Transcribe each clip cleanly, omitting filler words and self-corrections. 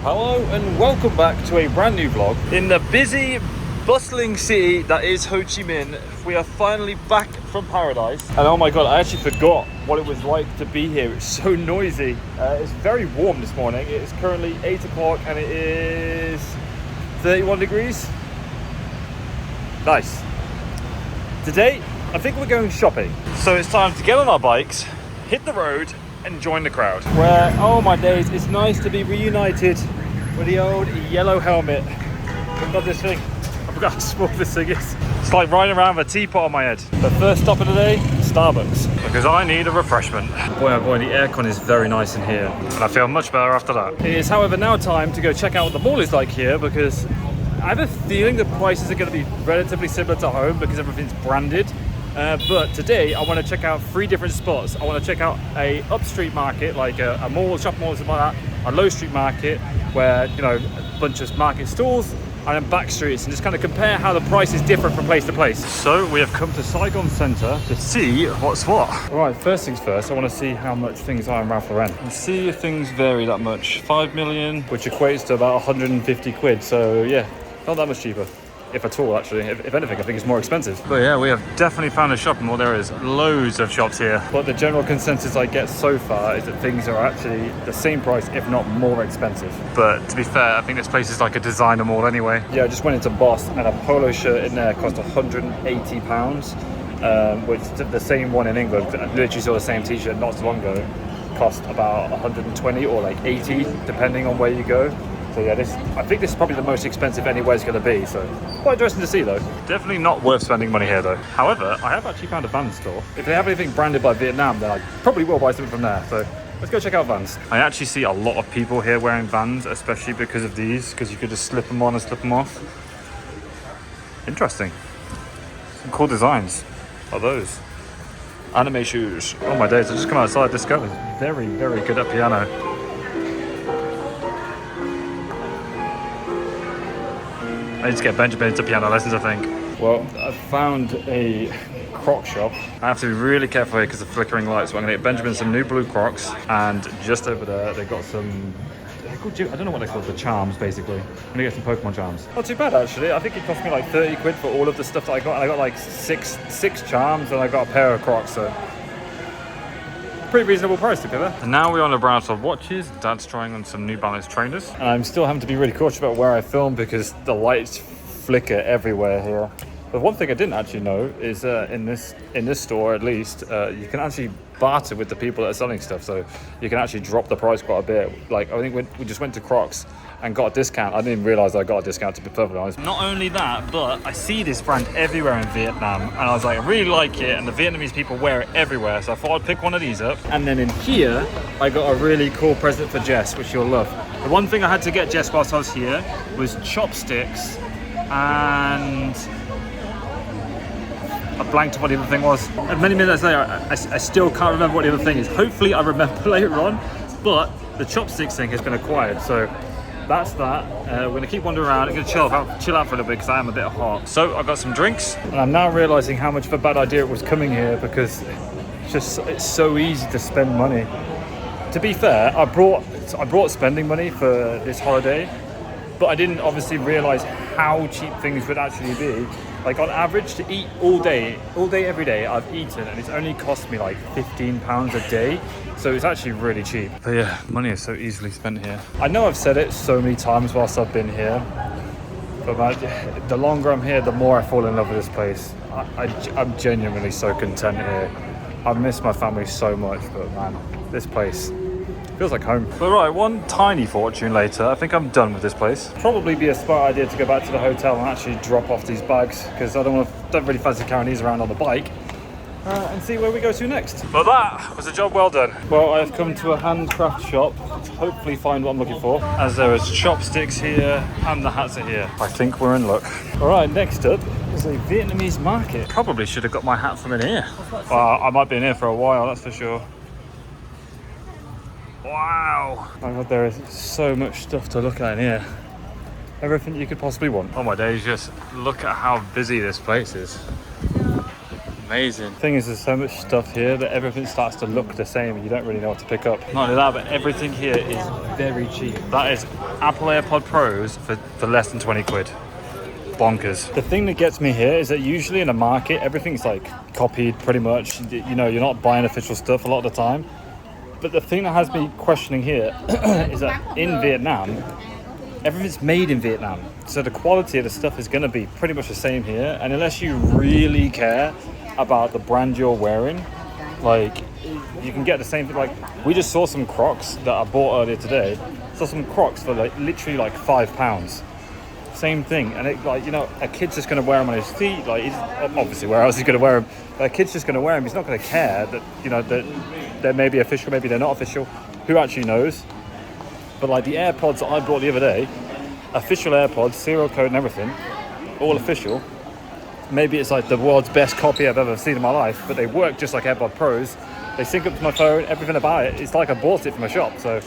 Hello and welcome back to a brand new vlog in the busy, bustling city that is Ho Chi Minh. We are finally back from paradise, and oh my god, I actually forgot what it was like to be here. It's so noisy. It's very warm this morning. It is currently 8 o'clock and it is 31 degrees. Nice. Today I think we're going shopping, so it's time to get on our bikes, hit the road and join the crowd. Where, oh my days, it's nice to be reunited with the old yellow helmet. I've got this thing. I forgot how small this thing is. It's like riding around with a teapot on my head. The first stop of the day, Starbucks, because I need a refreshment. Boy oh boy, the aircon is very nice in here, and I feel much better after that. It is, however, now time to go check out what the mall is like here, because I have a feeling the prices are going to be relatively similar to home because everything's branded. But today I want to check out 3 different spots. I want to check out a up street market, like a mall, shopping mall, something like that. A low street market where, you know, a bunch of market stalls, and then back streets, and just kind of compare how the prices differ from place to place. So we have come to Saigon Centre to see what's what. Right, first things first, I want to see how much things are in Ralph Lauren and see if things vary that much. 5 million, which equates to about 150 quid. So yeah, not that much cheaper. If at all, actually. If anything, I think it's more expensive. But yeah, we have definitely found a shopping mall. There is loads of shops here. But the general consensus I get so far is that things are actually the same price, if not more expensive. But to be fair, I think this place is like a designer mall anyway. Yeah, I just went into Boss and a polo shirt in there cost £180, which the same one in England, I literally saw the same t-shirt not so long ago, cost about 120 or like 80, depending on where you go. So yeah, I think this is probably the most expensive anywhere it's going to be, so quite interesting to see though. Definitely not worth spending money here though. However, I have actually found a Vans store. If they have anything branded by Vietnam, then I probably will buy something from there. So let's go check out Vans. I actually see a lot of people here wearing Vans, especially because of these, because you could just slip them on and slip them off. Interesting. Some cool designs are those. Anime shoes. Oh my days, I just come outside. This guy is very, very good at piano. I need to get Benjamin into piano lessons, I think. Well, I found a Croc shop. I have to be really careful here because of flickering lights. So I'm going to get Benjamin some new blue Crocs, and just over there they got some, I don't know what they're called, the charms basically. I'm going to get some Pokemon charms. Not too bad actually. I think it cost me like 30 quid for all of the stuff that I got, and I got like six charms, and I got a pair of Crocs, so pretty reasonable price to be there. And now we're on a browse of watches. Dad's trying on some New Balance trainers. And I'm still having to be really cautious about where I film because the lights flicker everywhere here. But one thing I didn't actually know is in this store at least, you can actually barter with the people that are selling stuff. So you can actually drop the price quite a bit. Like I think we just went to Crocs and got a discount. I didn't even realise I got a discount, to be perfectly honest. Not only that, but I see this brand everywhere in Vietnam, and I was like, I really like it, and the Vietnamese people wear it everywhere, so I thought I'd pick one of these up. And then in here, I got a really cool present for Jess, which you'll love. The one thing I had to get Jess whilst I was here was chopsticks, and I blanked what the other thing was. And many minutes later, I still can't remember what the other thing is. Hopefully I remember later on, but the chopsticks thing has been acquired, so that's that. We're gonna keep wandering around. I'm gonna chill out for a little bit because I am a bit hot. So I got some drinks, and I'm now realizing how much of a bad idea it was coming here because it's so easy to spend money. To be fair, I brought spending money for this holiday, but I didn't obviously realize how cheap things would actually be. Like on average, to eat all day, every day, I've eaten, and it's only cost me like £15 a day. So it's actually really cheap. But yeah, money is so easily spent here. I know I've said it so many times whilst I've been here, but the longer I'm here, the more I fall in love with this place. I'm genuinely so content here. I miss my family so much, but man, this place feels like home. But right, one tiny fortune later, I think I'm done with this place. Probably be a smart idea to go back to the hotel and actually drop off these bags, because I don't really fancy carrying these around on the bike. And see where we go to next. But that was a job well done. Well, I've come to a handcraft shop to hopefully find what I'm looking for, as there is chopsticks here and the hats are here. I think we're in luck. All right, next up is a Vietnamese market. Probably should have got my hat from in here. Well, I might be in here for a while, that's for sure. Wow. My God, there is so much stuff to look at in here. Everything you could possibly want. Oh my days, just look at how busy this place is. Amazing. Thing is, there's so much stuff here that everything starts to look the same and you don't really know what to pick up. Not only that, but everything here is very cheap. That is Apple AirPod Pros for less than 20 quid. Bonkers. The thing that gets me here is that usually in a market, everything's like copied pretty much. You know, you're not buying official stuff a lot of the time. But the thing that has me questioning here is that in Vietnam, everything's made in Vietnam. So the quality of the stuff is going to be pretty much the same here. And unless you really care about the brand you're wearing, like, you can get the same thing. Like, we just saw some Crocs that I bought earlier today. Saw some Crocs for like literally like £5. Same thing. And it, like, you know, a kid's just going to wear them on his feet. Like, he's, obviously, where else is he going to wear them? But a kid's just going to wear them. He's not going to care that, you know, that they're maybe official, maybe they're not official. Who actually knows? But like the AirPods that I bought the other day, official AirPods, serial code and everything, all official. Maybe it's like the world's best copy I've ever seen in my life, but they work just like AirPod Pros. They sync up to my phone, everything about it. It's like I bought it from a shop, so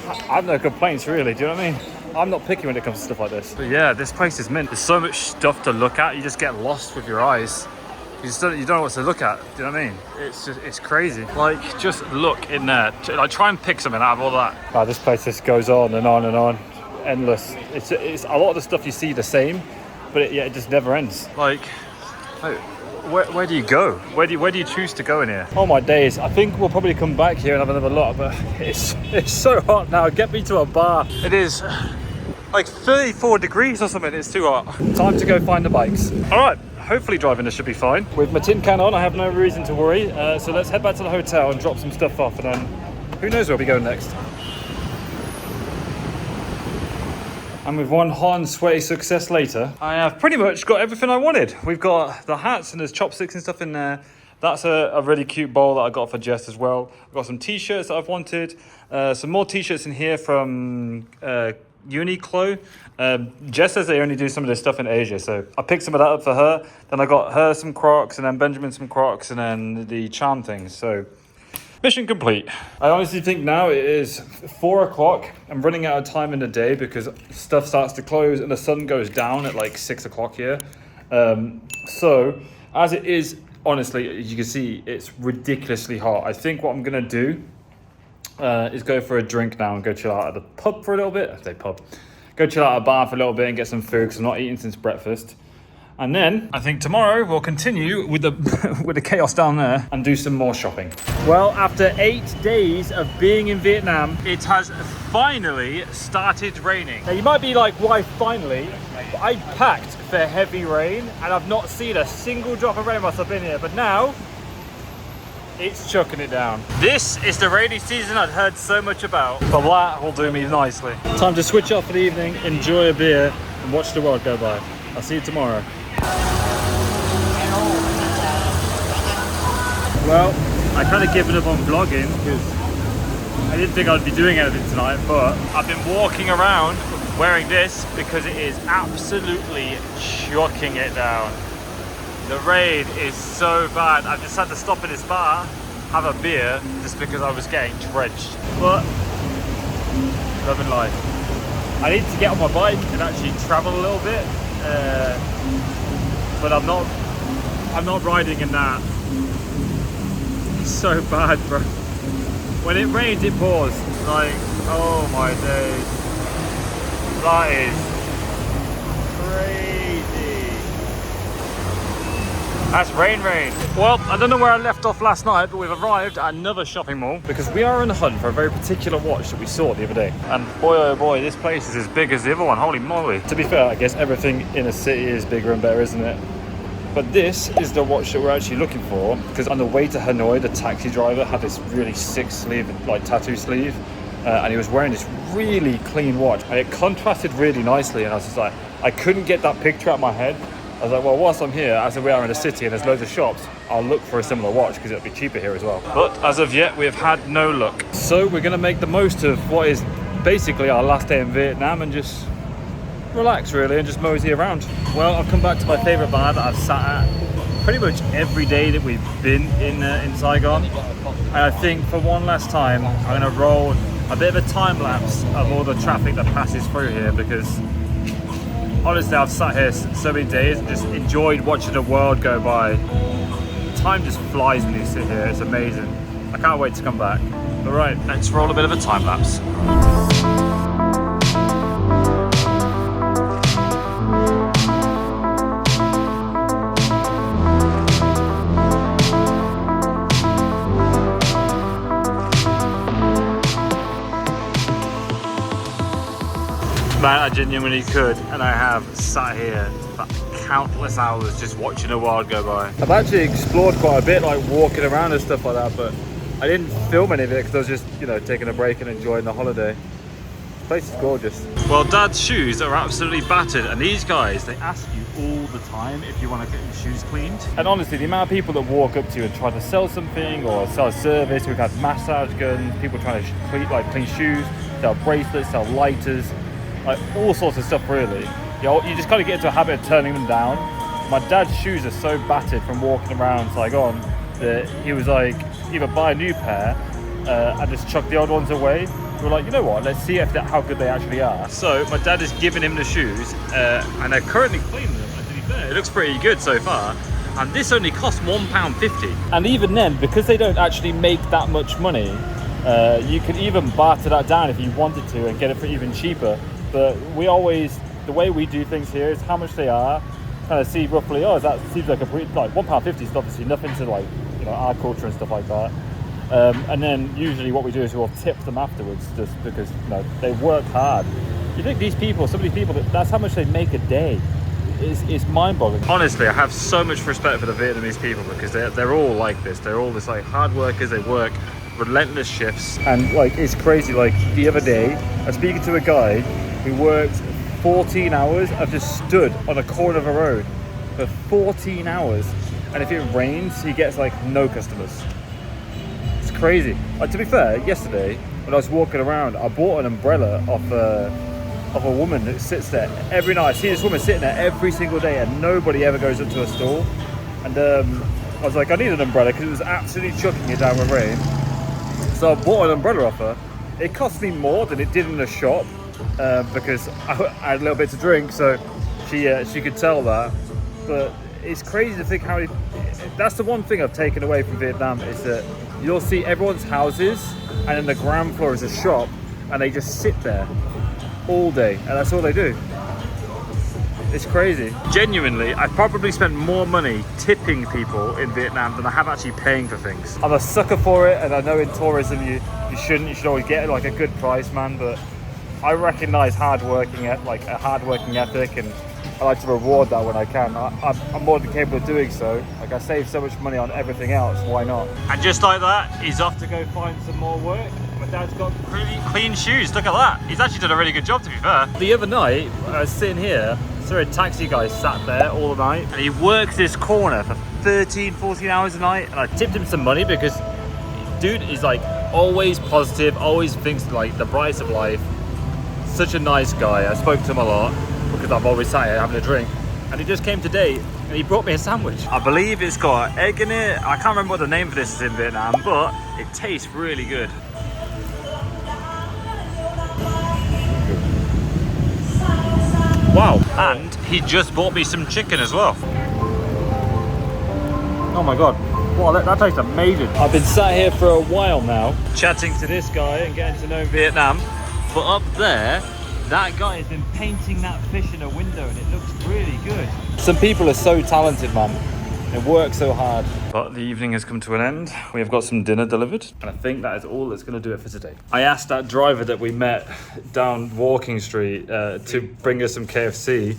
I have no complaints really, do you know what I mean? I'm not picky when it comes to stuff like this. But yeah, this place is mint. There's so much stuff to look at, you just get lost with your eyes. You don't know what to look at, do you know what I mean? It's crazy. Like, just look in there. Like, try and pick something out of all that. Wow, this place just goes on and on and on. Endless. It's a lot of the stuff you see the same, but it just never ends. Like, where do you go? Where do you choose to go in here? Oh my days, I think we'll probably come back here and have another look, but it's so hot now. Get me to a bar. It is like 34 degrees or something. It's too hot. Time to go find the bikes. All right. Hopefully driving this should be fine. With my tin can on, I have no reason to worry. So let's head back to the hotel and drop some stuff off, and then who knows where we go next. And with one hot and sweaty success later, I have pretty much got everything I wanted. We've got the hats and there's chopsticks and stuff in there. That's a really cute bowl that I got for Jess as well. I've got some t-shirts that I've wanted. Some more t-shirts in here from Uniqlo. Jess says they only do some of this stuff in Asia, so I picked some of that up for her. Then I got her some Crocs, and then Benjamin some Crocs, and then the charm things. So mission complete. I honestly think now it is 4 o'clock. I'm running out of time in the day because stuff starts to close and the sun goes down at like 6 o'clock here. So as it is, honestly, as you can see, it's ridiculously hot. I think what I'm gonna do is go for a drink now and go chill out at the pub for a little bit. I say pub. Go chill out at a bar for a little bit and get some food because I'm not eating since breakfast. And then I think tomorrow we'll continue with the with the chaos down there and do some more shopping. Well, after 8 days of being in Vietnam, it has finally started raining. Now you might be like, why finally? I packed for heavy rain and I've not seen a single drop of rain whilst I've been here, but now it's chucking it down. This is the rainy season I'd heard so much about. But that will do me nicely. Time to switch off for the evening, enjoy a beer, and watch the world go by. I'll see you tomorrow. Well, I kind of given up on vlogging because I didn't think I'd be doing anything tonight, but I've been walking around wearing this because it is absolutely chucking it down. The rain is so bad. I've just had to stop at this bar, have a beer, just because I was getting drenched. But, loving life. I need to get on my bike and actually travel a little bit. But I'm not riding in that. It's so bad, bro. When it rains, it pours. Like, oh my days. That is crazy. That's rain. Well, I don't know where I left off last night, but we've arrived at another shopping mall because we are on the hunt for a very particular watch that we saw the other day. And boy, oh boy, this place is as big as the other one. Holy moly. To be fair, I guess everything in a city is bigger and better, isn't it? But this is the watch that we're actually looking for because on the way to Hanoi, the taxi driver had this really sick sleeve, like tattoo sleeve, and he was wearing this really clean watch. And it contrasted really nicely, and I was just like, I couldn't get that picture out of my head. I was like, well, whilst I'm here, as we are in the city and there's loads of shops, I'll look for a similar watch because it'll be cheaper here as well. But as of yet, we have had no luck. So we're going to make the most of what is basically our last day in Vietnam and just relax really and just mosey around. Well, I've come back to my favourite bar that I've sat at pretty much every day that we've been in Saigon. And I think for one last time, I'm going to roll a bit of a time lapse of all the traffic that passes through here because Honestly, I've sat here so many days and just enjoyed watching the world go by. Time just flies when you sit here. It's amazing. I can't wait to come back. All right, let's roll a bit of a time lapse. Man, I genuinely could, and I have sat here for countless hours just watching the world go by. I've actually explored quite a bit, like walking around and stuff like that, but I didn't film any of it because I was just, you know, taking a break and enjoying the holiday. The place is gorgeous. Well, Dad's shoes are absolutely battered, and these guys, they ask you all the time if you want to get your shoes cleaned. And honestly, the amount of people that walk up to you and try to sell something or sell a service, we've had massage guns, people trying to clean shoes, sell bracelets, sell lighters, like all sorts of stuff really. You just kind of get into a habit of turning them down. My dad's shoes are so battered from walking around Saigon that he was like, either buy a new pair and just chuck the old ones away. We were like, you know what, let's see how good they actually are. So my dad is giving him the shoes and they're currently cleaning them, and to be fair, it looks pretty good so far. And this only costs £1.50. And even then, because they don't actually make that much money, you can even barter that down if you wanted to and get it for even cheaper. But we always, the way we do things here is how much they are, kind of see roughly, oh, that seems like £1.50 is obviously nothing to like, you know, our culture and stuff like that. And then usually what we do is we'll tip them afterwards just because, you know, they work hard. You think these people, some of these people, that's how much they make a day. It's mind-boggling. Honestly, I have so much respect for the Vietnamese people because they're all like this. They're all this like hard workers. They work relentless shifts. And like, it's crazy. Like the other day, I was speaking to a guy who worked 14 hours. I've just stood on a corner of a road for 14 hours. And if it rains, he gets like no customers. It's crazy. To be fair, yesterday when I was walking around, I bought an umbrella off a woman that sits there every night. I see this woman sitting there every single day and nobody ever goes up to her stall. And I was like, I need an umbrella because it was absolutely chucking it down with rain. So I bought an umbrella off her. It cost me more than it did in the shop because I had a little bit to drink, so she could tell that. But it's crazy to think how that's the one thing I've taken away from Vietnam is that you'll see everyone's houses and then the ground floor is a shop and they just sit there all day and that's all they do. It's crazy. Genuinely, I probably spent more money tipping people in Vietnam than I have actually paying for things. I'm a sucker for it, and I know in tourism you should always get like a good price, man, but I recognize hard-working ethic, and I like to reward that when I can. I'm more than capable of doing so. Like, I save so much money on everything else, why not? And just like that, he's off to go find some more work. My dad's got really clean shoes, look at that. He's actually done a really good job, to be fair. The other night, I was sitting here, saw a taxi guy sat there all night, and he works this corner for 13, 14 hours a night, and I tipped him some money because dude is like always positive, always thinks like the brightest of life. Such a nice guy. I spoke to him a lot because I've always sat here having a drink, and he just came today and he brought me a sandwich. I believe it's got egg in it. I can't remember what the name for this is in Vietnam, but it tastes really good. Wow, and he just bought me some chicken as well. Oh my god, wow, that tastes amazing. I've been sat here for a while now, chatting to this guy and getting to know Vietnam. But up there, that guy has been painting that fish in a window and it looks really good. Some people are so talented, man. They work so hard. But the evening has come to an end. We have got some dinner delivered, and I think that is all that's going to do it for today. I asked that driver that we met down Walking Street to bring us some KFC.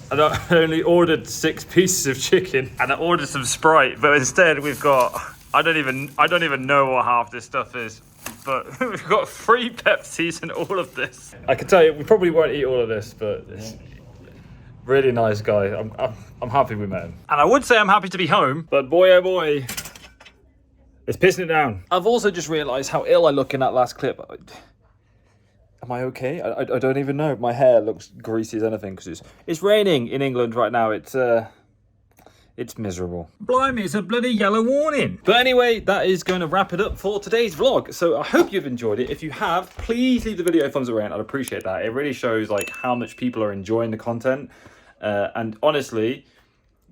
And I only ordered 6 pieces of chicken, and I ordered some Sprite, but instead we've got, I don't even know what half this stuff is. But we've got 3 Pepsis and all of this. I can tell you, we probably won't eat all of this, but it's really nice guy. I'm happy we met him. And I would say I'm happy to be home, but boy oh boy, it's pissing it down. I've also just realised how ill I look in that last clip. Am I okay? I don't even know. My hair looks greasy as anything because it's raining in England right now. It's It's miserable. Blimey, it's a bloody yellow warning. But anyway, that is going to wrap it up for today's vlog. So I hope you've enjoyed it. If you have, please leave the video a thumbs up around. I'd appreciate that. It really shows like how much people are enjoying the content. And honestly,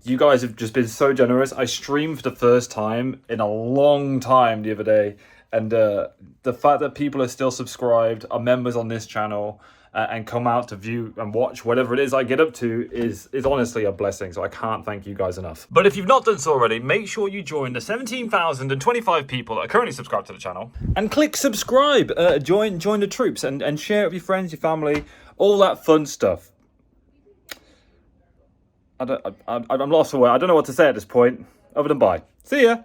you guys have just been so generous. I streamed for the first time in a long time the other day. And the fact that people are still subscribed, are members on this channel, and come out to view and watch whatever it is I get up to is honestly a blessing. So I can't thank you guys enough. But if you've not done so already, make sure you join the 17,025 people that are currently subscribed to the channel. And click subscribe. Join the troops and share it with your friends, your family, all that fun stuff. I'm lost for words. I don't know what to say at this point, other than bye. See ya.